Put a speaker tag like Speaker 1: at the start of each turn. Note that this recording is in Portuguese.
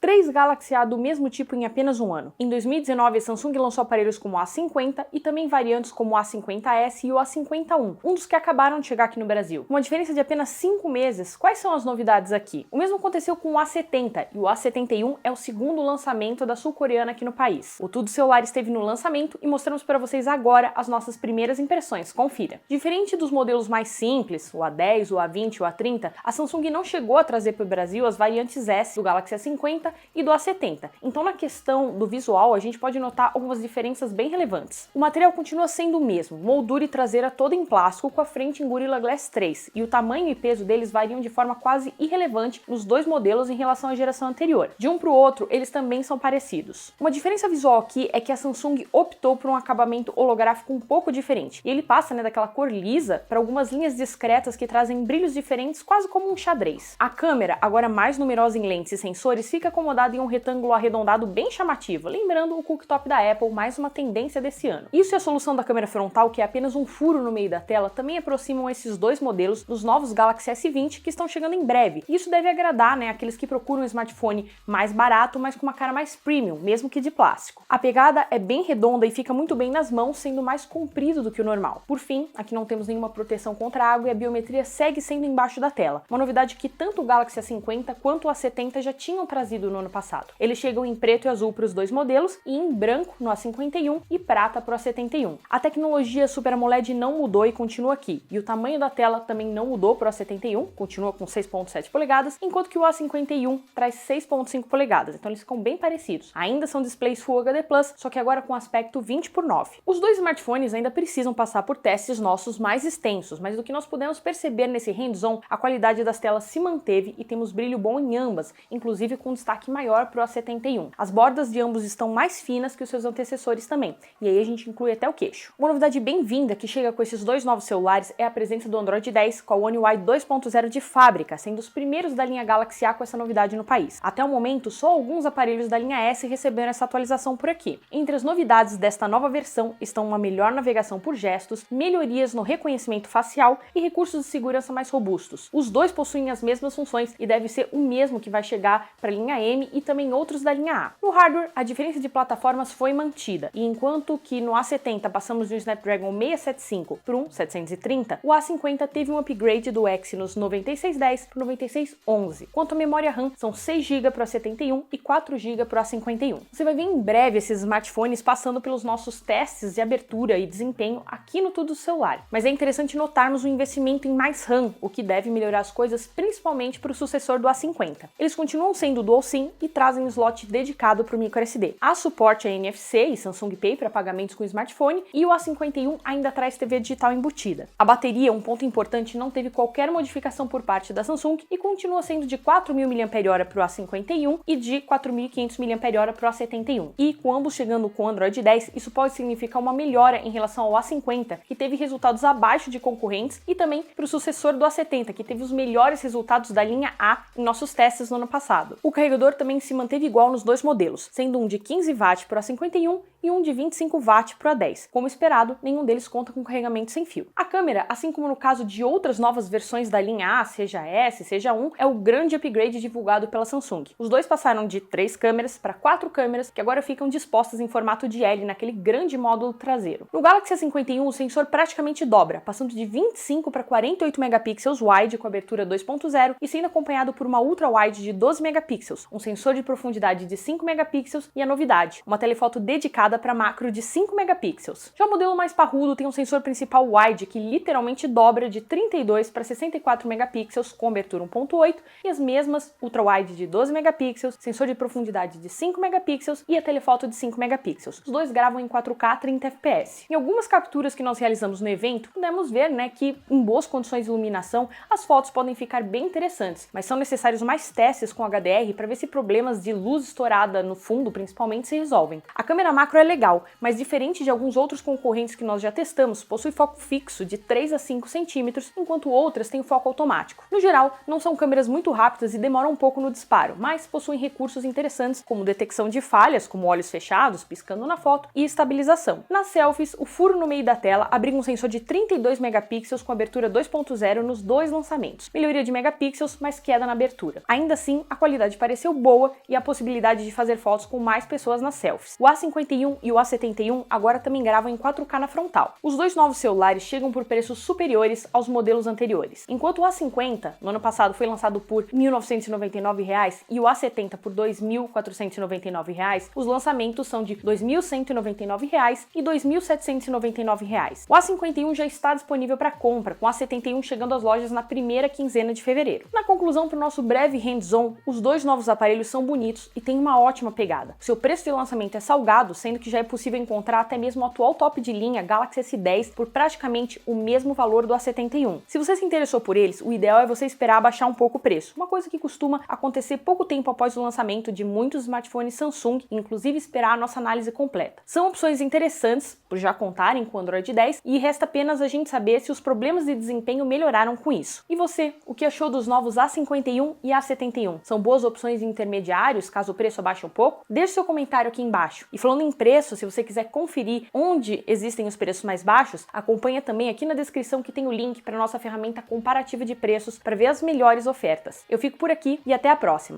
Speaker 1: 3 Galaxy A do mesmo tipo em apenas um ano. Em 2019, a Samsung lançou aparelhos como o A50 e também variantes como o A50s e o A51, um dos que acabaram de chegar aqui no Brasil. Com uma diferença de apenas 5 meses, quais são as novidades aqui? O mesmo aconteceu com o A70 e o A71 é o segundo lançamento da sul-coreana aqui no país. O Tudo Celular esteve no lançamento e mostramos para vocês agora as nossas primeiras impressões. Confira. Diferente dos modelos mais simples, o A10, o A20 e o A30, a Samsung não chegou a trazer para o Brasil as variantes S do Galaxy A50 e do A70. Então, na questão do visual, a gente pode notar algumas diferenças bem relevantes. O material continua sendo o mesmo, moldura e traseira toda em plástico com a frente em Gorilla Glass 3, e o tamanho e peso deles variam de forma quase irrelevante nos dois modelos em relação à geração anterior. De um para o outro, eles também são parecidos. Uma diferença visual aqui é que a Samsung optou por um acabamento holográfico um pouco diferente, e ele passa daquela cor lisa para algumas linhas discretas que trazem brilhos diferentes, quase como um xadrez. A câmera, agora mais numerosa em lentes e sensores, fica acomodada em um retângulo arredondado bem chamativo, lembrando o cooktop da Apple, mais uma tendência desse ano. Isso e a solução da câmera frontal, que é apenas um furo no meio da tela, também aproximam esses dois modelos dos novos Galaxy S20 que estão chegando em breve. Isso deve agradar, aqueles que procuram um smartphone mais barato, mas com uma cara mais premium, mesmo que de plástico. A pegada é bem redonda e fica muito bem nas mãos, sendo mais comprido do que o normal. Por fim, aqui não temos nenhuma proteção contra água e a biometria segue sendo embaixo da tela, uma novidade que tanto o Galaxy A50 quanto o A70 já tinham trazido no ano passado. Eles chegam em preto e azul para os dois modelos e em branco no A51 e prata para o A71. A tecnologia Super AMOLED não mudou e continua aqui, e o tamanho da tela também não mudou para o A71, continua com 6.7 polegadas, enquanto que o A51 traz 6.5 polegadas, então eles ficam bem parecidos. Ainda são displays Full HD+, só que agora com aspecto 20:9. Os dois smartphones ainda precisam passar por testes nossos mais extensos, mas do que nós pudemos perceber nesse hands-on, a qualidade das telas se manteve e temos brilho bom em ambas, inclusive com destaque maior para o A71. As bordas de ambos estão mais finas que os seus antecessores também, e aí a gente inclui até o queixo. Uma novidade bem-vinda que chega com esses dois novos celulares é a presença do Android 10 com a One UI 2.0 de fábrica, sendo os primeiros da linha Galaxy A com essa novidade no país. Até o momento, só alguns aparelhos da linha S receberam essa atualização por aqui. Entre as novidades desta nova versão estão uma melhor navegação por gestos, melhorias no reconhecimento facial e recursos de segurança mais robustos. Os dois possuem as mesmas funções e deve ser o mesmo que vai chegar para a linha M e também outros da linha A. No hardware, a diferença de plataformas foi mantida, e enquanto que no A70 passamos de um Snapdragon 675 para um 730, o A50 teve um upgrade do Exynos 9610 para o 9611. Quanto à memória RAM, são 6 GB para o A71 e 4 GB para o A51. Você vai ver em breve esses smartphones passando pelos nossos testes de abertura e desempenho aqui no Tudo Celular. Mas é interessante notarmos o investimento em mais RAM, o que deve melhorar as coisas principalmente para o sucessor do A50. Eles continuam sendo Dual SIM e trazem um slot dedicado para o microSD. Há suporte a NFC e Samsung Pay para pagamentos com smartphone e o A51 ainda traz TV digital embutida. A bateria, um ponto importante, não teve qualquer modificação por parte da Samsung e continua sendo de 4.000 mAh para o A51 e de 4.500 mAh para o A71. E com ambos chegando com Android 10, isso pode significar uma melhora em relação ao A50, que teve resultados abaixo de concorrentes, e também para o sucessor do A70, que teve os melhores resultados da linha A em nossos testes no ano passado. O carregador também se manteve igual nos dois modelos, sendo um de 15 watts para o A51 e um de 25 watts para o A10. Como esperado, nenhum deles conta com carregamento sem fio. A câmera, assim como no caso de outras novas versões da linha A, seja S, seja 1, é o grande upgrade divulgado pela Samsung. Os dois passaram de 3 câmeras para 4 câmeras, que agora ficam dispostas em formato de L naquele grande módulo traseiro. No Galaxy A51, o sensor praticamente dobra, passando de 25 para 48 megapixels wide com abertura 2.0 e sendo acompanhado por uma ultra wide de 12 megapixels, um sensor de profundidade de 5 megapixels e a novidade, uma telefoto dedicada para macro de 5 megapixels. Já o modelo mais parrudo tem um sensor principal wide que literalmente dobra de 32 para 64 megapixels com abertura 1.8 e as mesmas ultra wide de 12 megapixels, sensor de profundidade de 5 megapixels e a telefoto de 5 megapixels. Os dois gravam em 4K a 30 fps. Em algumas capturas que nós realizamos no evento, pudemos ver que em boas condições de iluminação as fotos podem ficar bem interessantes, mas são necessários mais testes com HDR para ver se problemas de luz estourada no fundo principalmente se resolvem. A câmera macro é legal, mas diferente de alguns outros concorrentes que nós já testamos, possui foco fixo de 3 a 5 centímetros, enquanto outras têm o foco automático. No geral, não são câmeras muito rápidas e demoram um pouco no disparo, mas possuem recursos interessantes como detecção de falhas, como olhos fechados, piscando na foto, e estabilização. Nas selfies, o furo no meio da tela abriga um sensor de 32 megapixels com abertura 2.0 nos dois lançamentos. Melhoria de megapixels, mas queda na abertura. Ainda assim, a qualidade pareceu boa e a possibilidade de fazer fotos com mais pessoas nas selfies. O A51 e o A71 agora também gravam em 4K na frontal. Os dois novos celulares chegam por preços superiores aos modelos anteriores. Enquanto o A50, no ano passado, foi lançado por R$ 1.999 e o A70 por R$ 2.499, os lançamentos são de R$ 2.199 e R$ 2.799. O A51 já está disponível para compra, com o A71 chegando às lojas na primeira quinzena de fevereiro. Na conclusão, para o nosso breve hands-on, os dois novos aparelhos são bonitos e têm uma ótima pegada. O seu preço de lançamento é salgado, sendo que já é possível encontrar até mesmo o atual top de linha Galaxy S10 por praticamente o mesmo valor do A71. Se você se interessou por eles, o ideal é você esperar abaixar um pouco o preço, uma coisa que costuma acontecer pouco tempo após o lançamento de muitos smartphones Samsung, inclusive esperar a nossa análise completa. São opções interessantes, por já contarem com o Android 10, e resta apenas a gente saber se os problemas de desempenho melhoraram com isso. E você, o que achou dos novos A51 e A71? São boas opções intermediários, caso o preço abaixe um pouco? Deixe seu comentário aqui embaixo. E falando em preço, se você quiser conferir onde existem os preços mais baixos, acompanha também aqui na descrição que tem o link para nossa ferramenta comparativa de preços para ver as melhores ofertas. Eu fico por aqui e até a próxima!